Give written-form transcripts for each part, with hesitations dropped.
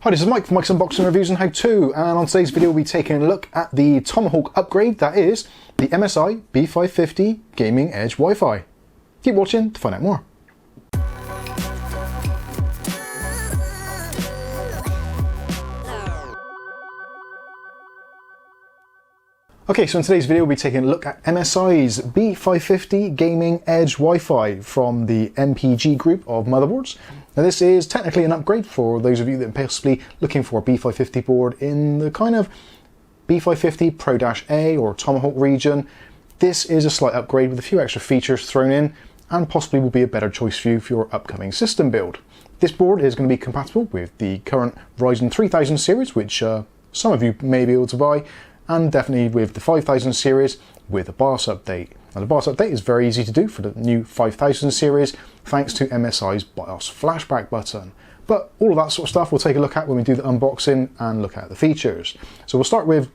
Hi, this is Mike from Mike's Unboxing Reviews and How To, and on today's video we'll be taking a look at the Tomahawk upgrade, that is, the MSI B550 Gaming Edge Wi-Fi. Keep watching to find out more. Okay, so in today's video we'll be taking a look at MSI's B550 Gaming Edge Wi-Fi from the MPG group of motherboards. Now this is technically an upgrade for those of you that are possibly looking for a B550 board in the kind of B550 Pro-A or Tomahawk region. This is a slight upgrade with a few extra features thrown in and possibly will be a better choice for you for your upcoming system build. This board is going to be compatible with the current Ryzen 3000 series, which some of you may be able to buy, and definitely with the 5000 series with a BIOS update. Now the BIOS update is very easy to do for the new 5000 series thanks to MSI's BIOS flashback button. But all of that sort of stuff we'll take a look at when we do the unboxing and look at the features. So we'll start with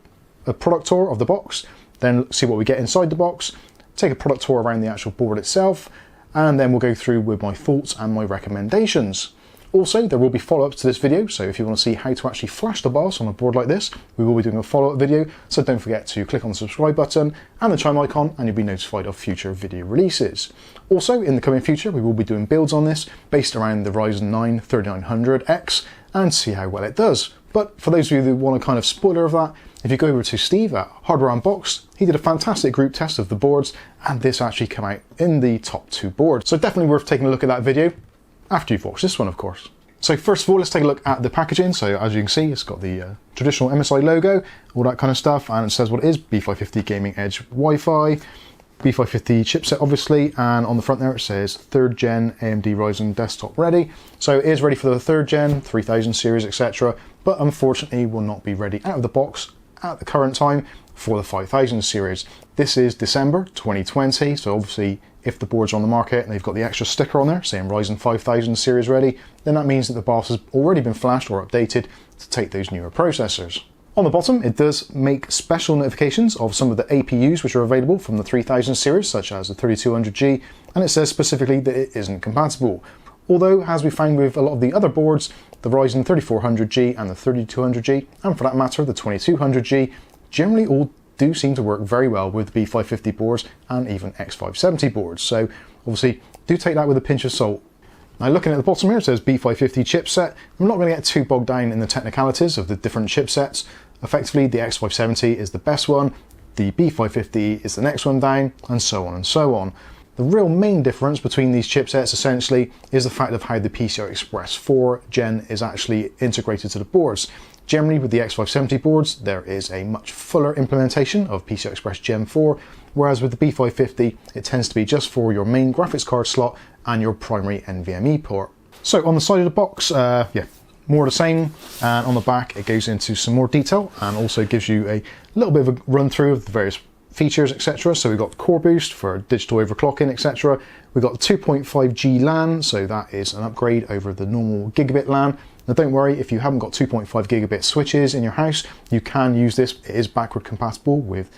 a product tour of the box, then see what we get inside the box, take a product tour around the actual board itself, and then we'll go through with my thoughts and my recommendations. Also, there will be follow-ups to this video, so if you want to see how to actually flash the BIOS on a board like this, we will be doing a follow-up video, so don't forget to click on the subscribe button and the chime icon and you'll be notified of future video releases. Also, in the coming future, we will be doing builds on this based around the Ryzen 9 3900X and see how well it does. But for those of you who want a kind of spoiler of that, if you go over to Steve at Hardware Unboxed, he did a fantastic group test of the boards and this actually came out in the top 2 boards. So definitely worth taking a look at that video. After you've watched this one, of course. So first of all, let's take a look at the packaging. So as you can see, it's got the traditional MSI logo, all that kind of stuff, and it says what it is, B550 Gaming Edge Wi-Fi, B550 chipset obviously, and on the front there it says 3rd gen AMD Ryzen desktop ready. So it is ready for the 3rd gen, 3000 series, etc. But unfortunately will not be ready out of the box at the current time for the 5000 series. This is December 2020, so obviously if the board's on the market and they've got the extra sticker on there saying Ryzen 5000 series ready, then that means that the BIOS has already been flashed or updated to take those newer processors. On the bottom, it does make special notifications of some of the APUs which are available from the 3000 series, such as the 3200G, and it says specifically that it isn't compatible. Although, as we found with a lot of the other boards, the Ryzen 3400G and the 3200G, and for that matter the 2200G, generally all do seem to work very well with the B550 boards and even X570 boards. So obviously do take that with a pinch of salt. Now looking at the bottom here, it says B550 chipset. I'm not going to get too bogged down in the technicalities of the different chipsets. Effectively the X570 is the best one, the B550 is the next one down, and so on and so on. The real main difference between these chipsets essentially is the fact of how the PCI Express 4 gen is actually integrated to the boards. Generally with the X570 boards there is a much fuller implementation of PCI Express Gen 4, whereas with the B550 it tends to be just for your main graphics card slot and your primary NVMe port. So on the side of the box, more of the same, and on the back it goes into some more detail and also gives you a little bit of a run through of the various features, etc. So we've got core boost for digital overclocking, etc. We've got 2.5G LAN, so that is an upgrade over the normal gigabit LAN. Now don't worry, if you haven't got 2.5 gigabit switches in your house, you can use this. It is backward compatible with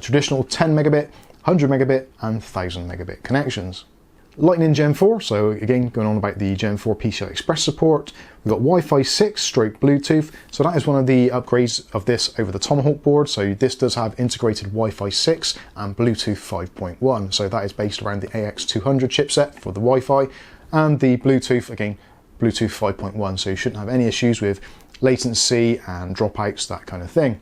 traditional 10 megabit, 100 megabit and 1000 megabit connections. Lightning Gen 4, so again going on about the Gen 4 PCI Express support. We've got Wi-Fi 6 stroke Bluetooth, so that is one of the upgrades of this over the Tomahawk board. So this does have integrated Wi-Fi 6 and Bluetooth 5.1, so that is based around the AX200 chipset for the Wi-Fi, and the Bluetooth, again Bluetooth 5.1, so you shouldn't have any issues with latency and dropouts, that kind of thing.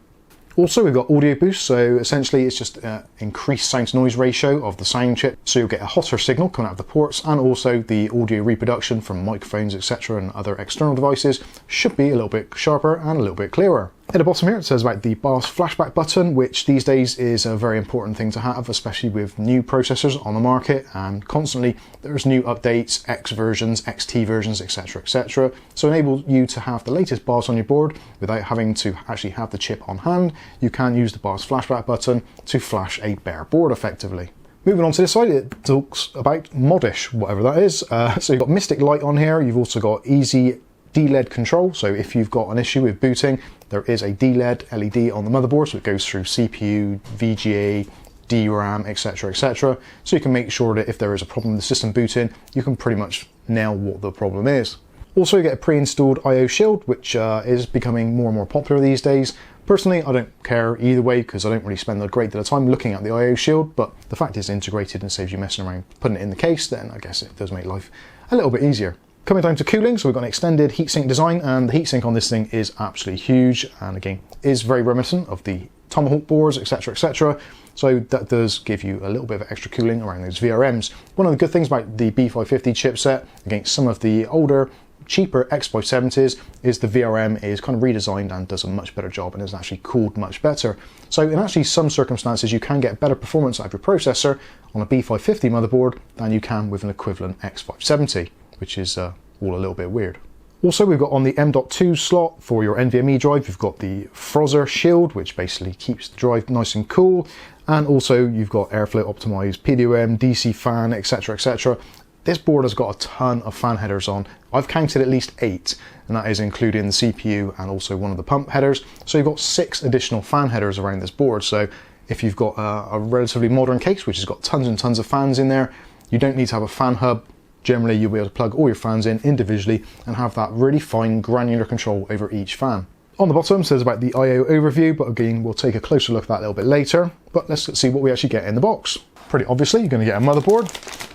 Also we've got audio boost, so essentially it's just increased sound to noise ratio of the sound chip, so you'll get a hotter signal coming out of the ports, and also the audio reproduction from microphones, etc. and other external devices should be a little bit sharper and a little bit clearer. At the bottom here it says about the BIOS flashback button, which these days is a very important thing to have, especially with new processors on the market, and constantly there's new updates, X versions, XT versions, etc, etc. So enable you to have the latest BIOS on your board without having to actually have the chip on hand. You can use the BIOS flashback button to flash a bare board effectively. Moving on to this side, it talks about modish, whatever that is. So you've got Mystic Light on here, you've also got easy DLED control, so if you've got an issue with booting, there is a DLED LED on the motherboard, so it goes through CPU, VGA, DRAM, etc, etc. So you can make sure that if there is a problem with the system booting, you can pretty much nail what the problem is. Also, you get a pre-installed I/O shield, which is becoming more and more popular these days. Personally, I don't care either way because I don't really spend a great deal of time looking at the I/O shield, but the fact it's integrated and saves you messing around putting it in the case, then I guess it does make life a little bit easier. Coming down to cooling, so we've got an extended heatsink design, and the heatsink on this thing is absolutely huge, and again, is very reminiscent of the Tomahawk boards, etc, etc. So that does give you a little bit of extra cooling around those VRMs. One of the good things about the B550 chipset against some of the older, cheaper X570s is the VRM is kind of redesigned and does a much better job and is actually cooled much better. So in actually some circumstances you can get better performance out of your processor on a B550 motherboard than you can with an equivalent X570, which is all a little bit weird. Also, we've got on the M.2 slot for your NVMe drive, you've got the Frozzer shield, which basically keeps the drive nice and cool. And also you've got airflow optimized PWM, DC fan, etc, etc. This board has got a ton of fan headers on. I've counted at least 8, and that is including the CPU and also one of the pump headers. So you've got 6 additional fan headers around this board. So if you've got a relatively modern case, which has got tons and tons of fans in there, you don't need to have a fan hub. Generally, you'll be able to plug all your fans in individually and have that really fine granular control over each fan. On the bottom says about the I/O overview, but again, we'll take a closer look at that a little bit later. But let's see what we actually get in the box. Pretty obviously, you're going to get a motherboard.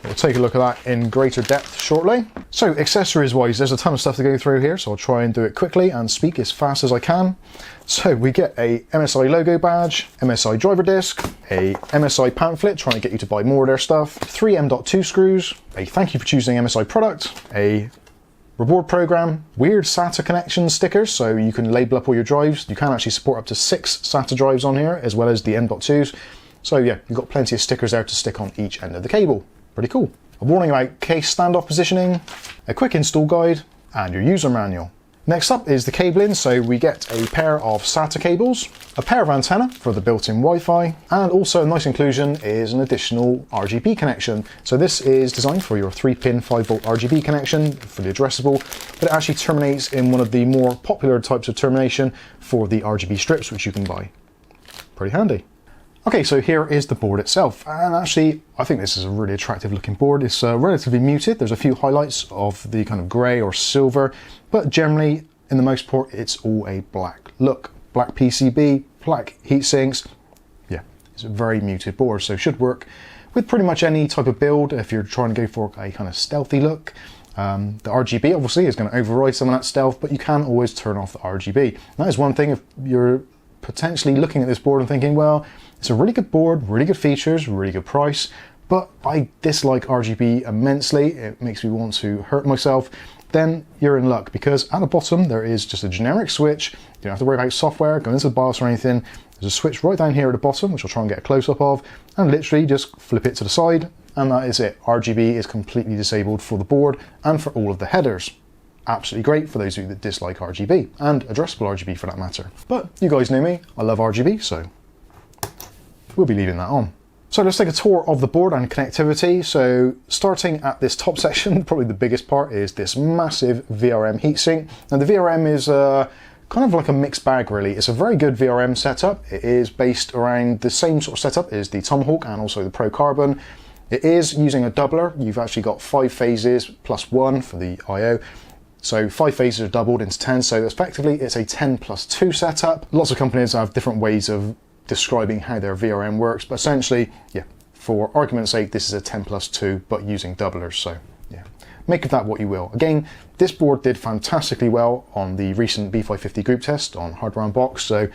We'll take a look at that in greater depth shortly. So accessories wise, there's a ton of stuff to go through here, so I'll try and do it quickly and speak as fast as I can. So we get a MSI logo badge, MSI driver disc, a MSI pamphlet trying to get you to buy more of their stuff, 3 M.2 screws, a thank you for choosing MSI product, a reward program, weird SATA connection stickers, so you can label up all your drives. You can actually support up to 6 SATA drives on here, as well as the M.2s. So yeah, you've got plenty of stickers there to stick on each end of the cable. Pretty cool. A warning about case standoff positioning, a quick install guide, and your user manual. Next up is the cabling, so we get a pair of SATA cables, a pair of antenna for the built-in Wi-Fi, and also a nice inclusion is an additional RGB connection. So this is designed for your 3-pin 5-volt RGB connection for the addressable, but it actually terminates in one of the more popular types of termination for the RGB strips, which you can buy. Pretty handy. Okay, so here is the board itself, and actually I think this is a really attractive looking board. It's relatively muted. There's a few highlights of the kind of grey or silver, but generally in the most part it's all a black look. Black PCB, black heat sinks. Yeah, it's a very muted board, so should work with pretty much any type of build if you're trying to go for a kind of stealthy look. The RGB obviously is going to override some of that stealth, but you can always turn off the RGB. That is one thing if you're potentially looking at this board and thinking, well, it's a really good board, really good features, really good price, but I dislike RGB immensely, it makes me want to hurt myself, then you're in luck, because at the bottom there is just a generic switch. You don't have to worry about software, going into the BIOS or anything. There's a switch right down here at the bottom, which I'll try and get a close-up of, and literally just flip it to the side, and that is it. RGB is completely disabled for the board and for all of the headers. Absolutely great for those of you that dislike RGB, and addressable RGB for that matter. But you guys know me, I love RGB, so we'll be leaving that on. So let's take a tour of the board and connectivity. So starting at this top section, probably the biggest part is this massive VRM heatsink. Now the VRM is kind of like a mixed bag really. It's a very good VRM setup. It is based around the same sort of setup as the Tomahawk and also the Pro Carbon. It is using a doubler. You've actually got 5 phases plus 1 for the I/O. So 5 phases are doubled into 10, so effectively it's a 10+2 setup. Lots of companies have different ways of describing how their VRM works, but essentially, yeah, for argument's sake, this is a 10+2, but using doublers, so yeah. Make of that what you will. Again, this board did fantastically well on the recent B550 group test on Hardware Unboxed, so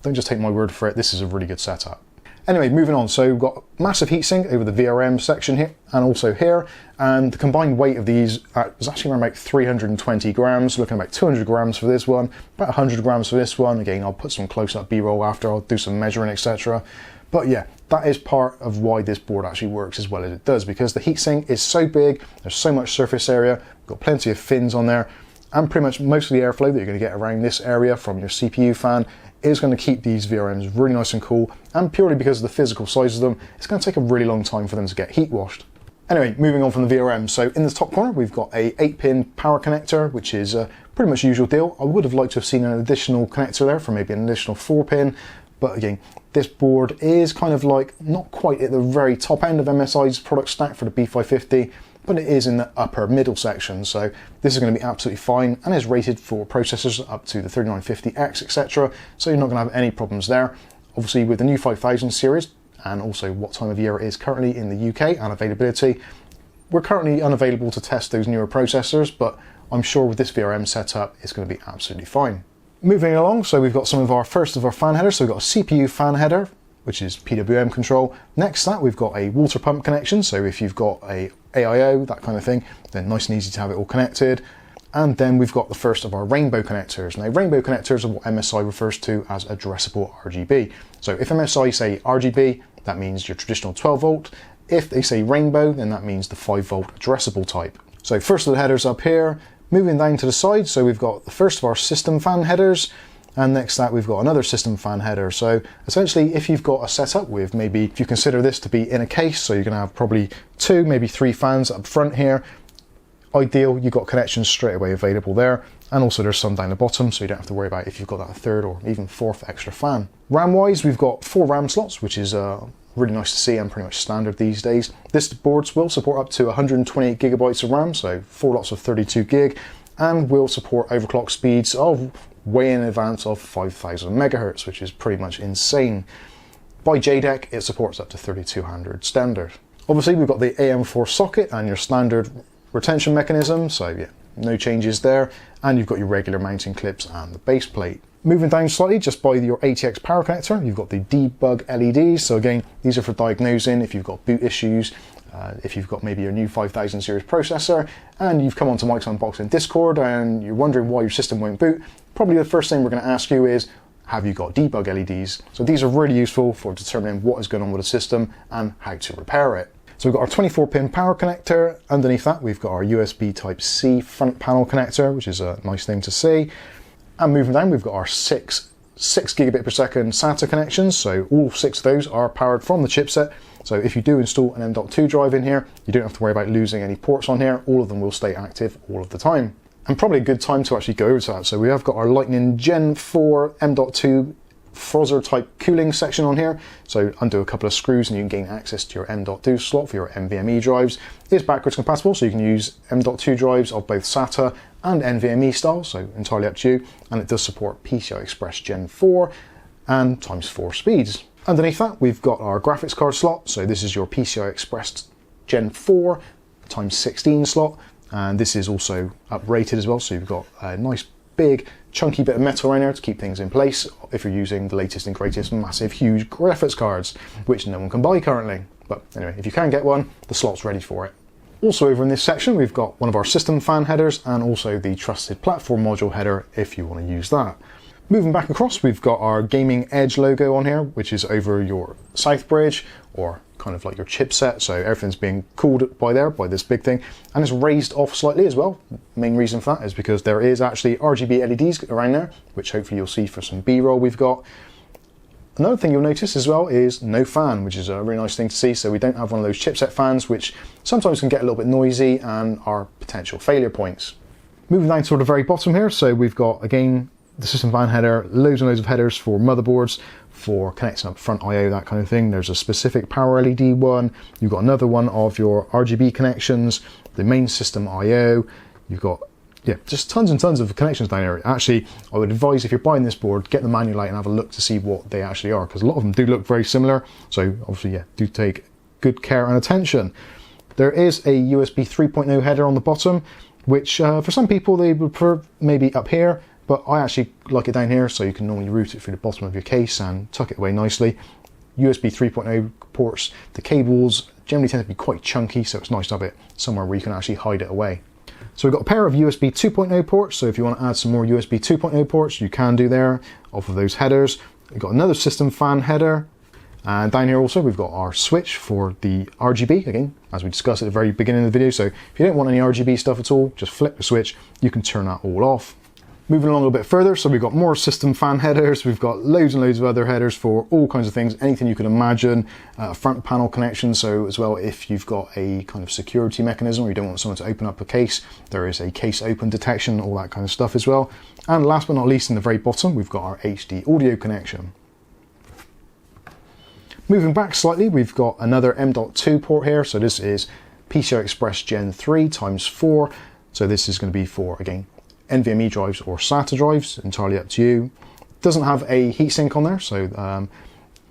don't just take my word for it, this is a really good setup. Anyway, moving on, so we've got massive heatsink over the VRM section here and also here, and the combined weight of these was actually around about 320 grams, looking about 200 grams for this one, about 100 grams for this one. Again, I'll put some close-up B-roll after, I'll do some measuring, etc. But yeah, that is part of why this board actually works as well as it does, because the heatsink is so big, there's so much surface area, we've got plenty of fins on there, and pretty much most of the airflow that you're going to get around this area from your CPU fan is going to keep these VRMs really nice and cool, and purely because of the physical size of them, it's going to take a really long time for them to get heat washed. Anyway, moving on from the VRM, so in the top corner we've got a 8-pin power connector, which is pretty much usual deal. I would have liked to have seen an additional connector there for maybe an additional 4-pin, but again, this board is kind of like not quite at the very top end of MSI's product stack for the B550, but it is in the upper middle section. So this is going to be absolutely fine and is rated for processors up to the 3950X, etc. So you're not going to have any problems there. Obviously with the new 5000 series, and also what time of year it is currently in the UK and availability, we're currently unavailable to test those newer processors, but I'm sure with this VRM setup, it's going to be absolutely fine. Moving along, so we've got some of our first of our fan headers. So we've got a CPU fan header, which is PWM control. Next to that, we've got a water pump connection. So if you've got a AIO, that kind of thing, then nice and easy to have it all connected. And then we've got the first of our rainbow connectors. Now, rainbow connectors are what MSI refers to as addressable RGB. So if MSI say RGB, that means your traditional 12 volt. If they say rainbow, then that means the 5 volt addressable type. So first of the headers up here, moving down to the side, so we've got the first of our system fan headers, and next to that we've got another system fan header. So essentially, if you've got a setup with, maybe if you consider this to be in a case, so you're going to have probably 2, maybe 3 fans up front here, ideal, you've got connections straight away available there, and also there's some down the bottom, so you don't have to worry about if you've got that 3rd or even 4th extra fan. RAM wise, we've got 4 RAM slots, which is really nice to see and pretty much standard these days. This board will support up to 128 gigabytes of RAM, so 4 lots of 32 gig, and will support overclock speeds of way in advance of 5000 megahertz, which is pretty much insane. By JDEC, it supports up to 3200 standard. Obviously, we've got the AM4 socket and your standard retention mechanism, so yeah, no changes there. And you've got your regular mounting clips and the base plate. Moving down slightly, just by your ATX power connector, you've got the debug LEDs. So again, these are for diagnosing if you've got boot issues, if you've got maybe your new 5000 series processor, and you've come onto Mike's Unboxing Discord and you're wondering why your system won't boot. Probably the first thing we're going to ask you is, have you got debug LEDs? So these are really useful for determining what is going on with the system and how to repair it. So we've got our 24-pin power connector. Underneath that, we've got our USB Type-C front panel connector, which is a nice thing to see. And moving down, we've got our 6 gigabit per second SATA connections. So all 6 of those are powered from the chipset. So if you do install an M.2 drive in here, you don't have to worry about losing any ports on here. All of them will stay active all of the time. And probably a good time to actually go over to that. So we have got our Lightning Gen 4 M.2 Frozzer type cooling section on here. So undo a couple of screws and you can gain access to your M.2 slot for your NVMe drives. It's backwards compatible, so you can use M.2 drives of both SATA and NVMe style, so entirely up to you. And it does support PCI Express Gen 4 and ×4 speeds. Underneath that, we've got our graphics card slot. So this is your PCI Express Gen 4 ×16 slot. And this is also uprated as well. So you've got a nice big chunky bit of metal around there to keep things in place if you're using the latest and greatest massive huge graphics cards, which no one can buy currently. But anyway, if you can get one, the slot's ready for it. Also over in this section, we've got one of our system fan headers and also the trusted platform module header if you want to use that. Moving back across, we've got our Gaming Edge logo on here, which is over your south bridge, or kind of like your chipset. So everything's being cooled by there, by this big thing, and it's raised off slightly as well. Main reason for that is because there is actually RGB LEDs around there, which hopefully you'll see for some B-roll we've got. Another thing you'll notice as well is no fan, which is a really nice thing to see. So we don't have one of those chipset fans, which sometimes can get a little bit noisy and are potential failure points. Moving down to the very bottom here, so we've got, again, the system fan header, loads and loads of headers for motherboards, for connecting up front I/O, that kind of thing. There's a specific power LED one. You've got another one of your RGB connections, the main system I/O. You've got, yeah, just tons and tons of connections down here. Actually, I would advise if you're buying this board, get the manual out and have a look to see what they actually are, because a lot of them do look very similar. So obviously, yeah, do take good care and attention. There is a USB 3.0 header on the bottom, which for some people they would prefer maybe up here, but I actually like it down here, so you can normally route it through the bottom of your case and tuck it away nicely. USB 3.0 ports, the cables generally tend to be quite chunky, so it's nice to have it somewhere where you can actually hide it away. So we've got a pair of USB 2.0 ports, so if you want to add some more USB 2.0 ports, you can do there off of those headers. We've got another system fan header, and down here also we've got our switch for the RGB, again, as we discussed at the very beginning of the video. So if you don't want any RGB stuff at all, just flip the switch, you can turn that all off. Moving along a little bit further, so we've got more system fan headers, we've got loads and loads of other headers for all kinds of things, anything you could imagine, front panel connection, so as well if you've got a kind of security mechanism or you don't want someone to open up a case, there is a case open detection, all that kind of stuff as well. And last but not least, in the very bottom, we've got our HD audio connection. Moving back slightly, we've got another M.2 port here, so this is PCI Express Gen 3 times 4. So this is going to be for, again, NVMe drives or SATA drives, entirely up to you. Doesn't have a heatsink on there, so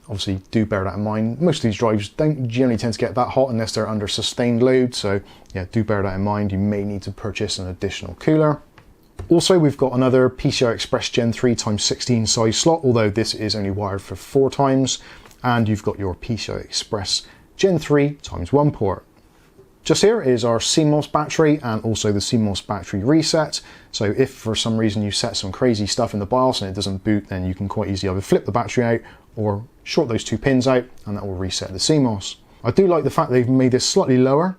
obviously do bear that in mind. Most of these drives don't generally tend to get that hot unless they're under sustained load, so yeah, do bear that in mind. You may need to purchase an additional cooler. Also, we've got another PCI Express Gen 3 times 16 size slot, although this is only wired for 4 times, and you've got your PCI Express Gen 3 times 1 port. Just here is our CMOS battery and also the CMOS battery reset. So if for some reason you set some crazy stuff in the BIOS and it doesn't boot, then you can quite easily either flip the battery out or short those 2 pins out, and that will reset the CMOS. I do like the fact they've made this slightly lower,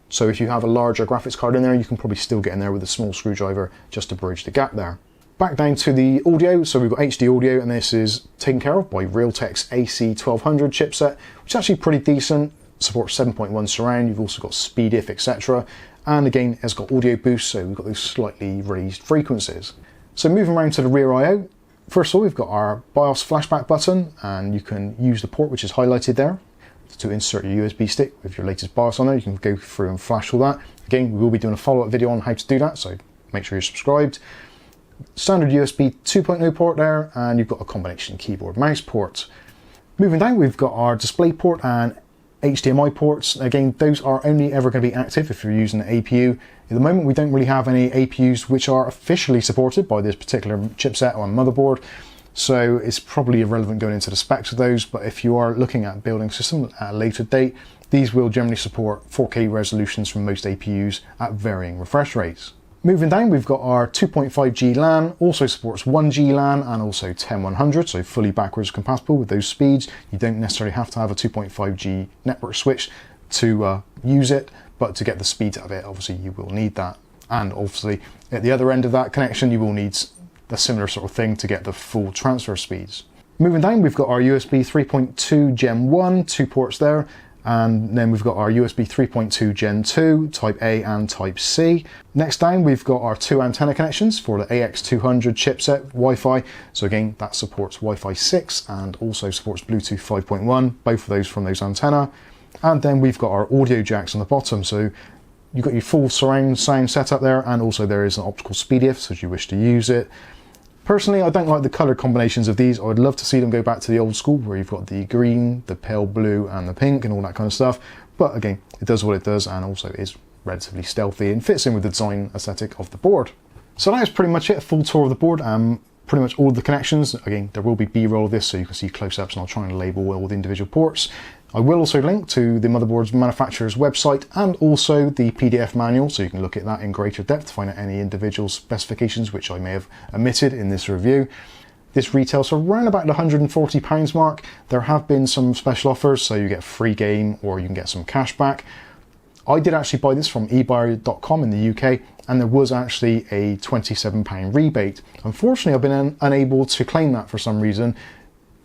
so if you have a larger graphics card in there, you can probably still get in there with a small screwdriver just to bridge the gap there. Back down to the audio, so we've got HD audio, and this is taken care of by Realtek's AC1200 chipset, which is actually pretty decent. Supports 7.1 surround, you've also got speed if, etc. And again, it's got audio boost, so we've got those slightly raised frequencies. So moving around to the rear I/O, first of all, we've got our BIOS flashback button, and you can use the port which is highlighted there to insert your USB stick with your latest BIOS on there. You can go through and flash all that. Again, we will be doing a follow-up video on how to do that, so make sure you're subscribed. Standard USB 2.0 port there, and you've got a combination keyboard mouse port. Moving down, we've got our display port and HDMI ports. Again, those are only ever going to be active if you're using an APU. At the moment, we don't really have any APUs which are officially supported by this particular chipset or motherboard, so it's probably irrelevant going into the specs of those, but if you are looking at building a system at a later date, these will generally support 4K resolutions from most APUs at varying refresh rates. Moving down, we've got our 2.5G LAN, also supports 1G LAN and also 10100, so fully backwards compatible with those speeds. You don't necessarily have to have a 2.5G network switch to use it, but to get the speeds out of it, obviously you will need that. And obviously at the other end of that connection, you will need a similar sort of thing to get the full transfer speeds. Moving down, we've got our USB 3.2 Gen 1, 2 ports there. And then we've got our USB 3.2 Gen 2, Type A and Type C. Next down, we've got our 2 antenna connections for the AX200 chipset Wi-Fi. So again, that supports Wi-Fi 6 and also supports Bluetooth 5.1, both of those from those antenna. And then we've got our audio jacks on the bottom. So you've got your full surround sound setup there, and also there is an optical speed if, so if you wish to use it. Personally, I don't like the colour combinations of these. I would love to see them go back to the old school where you've got the green, the pale blue and the pink and all that kind of stuff. But again, it does what it does and also is relatively stealthy and fits in with the design aesthetic of the board. So that is pretty much it, a full tour of the board and pretty much all the connections. Again, there will be B-roll of this so you can see close-ups, and I'll try and label all the individual ports. I will also link to the motherboard's manufacturer's website and also the PDF manual, so you can look at that in greater depth to find out any individual specifications which I may have omitted in this review. This retails for around about the £140 mark. There have been some special offers, so you get a free game or you can get some cash back. I did actually buy this from eBuyer.com in the UK, and there was actually a £27 rebate. Unfortunately, I've been unable to claim that for some reason,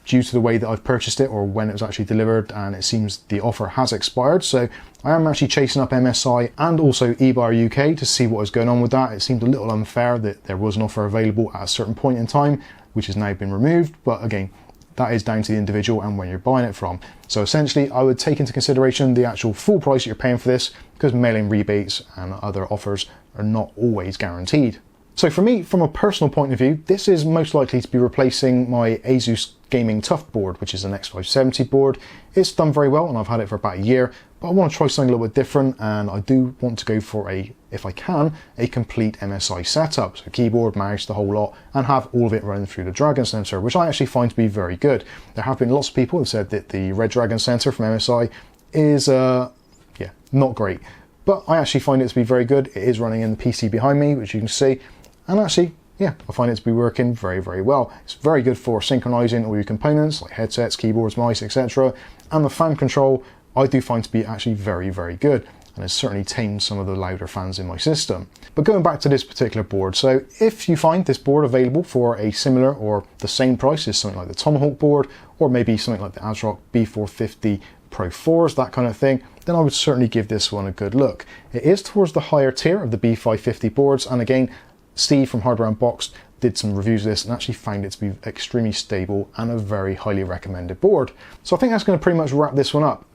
due to the way that I've purchased it or when it was actually delivered, and it seems the offer has expired. So I am actually chasing up MSI and also eBuyer UK to see what is going on with that. It seemed a little unfair that there was an offer available at a certain point in time, which has now been removed. But again, that is down to the individual and where you're buying it from. So essentially, I would take into consideration the actual full price that you're paying for this, because mailing rebates and other offers are not always guaranteed. So for me, from a personal point of view, this is most likely to be replacing my Asus Gaming Tough board, which is an X570 board. It's done very well and I've had it for about a year, but I want to try something a little bit different, and I do want to go for if I can, a complete MSI setup. So keyboard, mouse, the whole lot, and have all of it running through the Dragon Center, which I actually find to be very good. There have been lots of people who have said that the Red Dragon Center from MSI is not great, but I actually find it to be very good. It is running in the PC behind me, which you can see, and actually, yeah, I find it to be working very, very well. It's very good for synchronizing all your components like headsets, keyboards, mice, etc. And the fan control I do find to be actually very, very good, and it's certainly tamed some of the louder fans in my system. But going back to this particular board, so if you find this board available for a similar or the same price as something like the Tomahawk board, or maybe something like the ASRock B450 Pro 4s, that kind of thing, then I would certainly give this one a good look. It is towards the higher tier of the B550 boards, and again, Steve from Hardware Unboxed did some reviews of this and actually found it to be extremely stable and a very highly recommended board. So I think that's going to pretty much wrap this one up.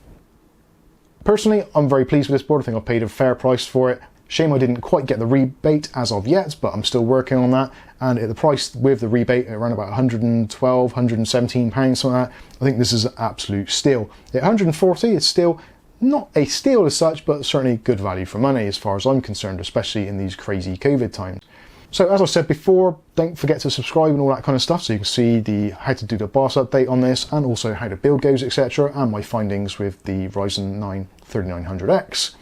Personally, I'm very pleased with this board. I think I paid a fair price for it. Shame I didn't quite get the rebate as of yet, but I'm still working on that. And at the price with the rebate, around about 112, 117 pounds, something like that, I think this is an absolute steal. At 140, it's still not a steal as such, but certainly good value for money as far as I'm concerned, especially in these crazy COVID times. So as I said before, don't forget to subscribe and all that kind of stuff so you can see how to do the BIOS update on this, and also how the build goes, etc., and my findings with the Ryzen 9 3900X.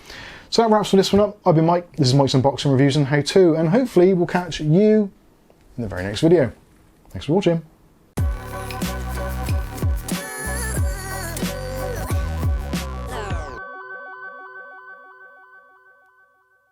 So that wraps this one up. I've been Mike, this is Mike's Unboxing Reviews and How To, and hopefully we'll catch you in the very next video. Thanks for watching.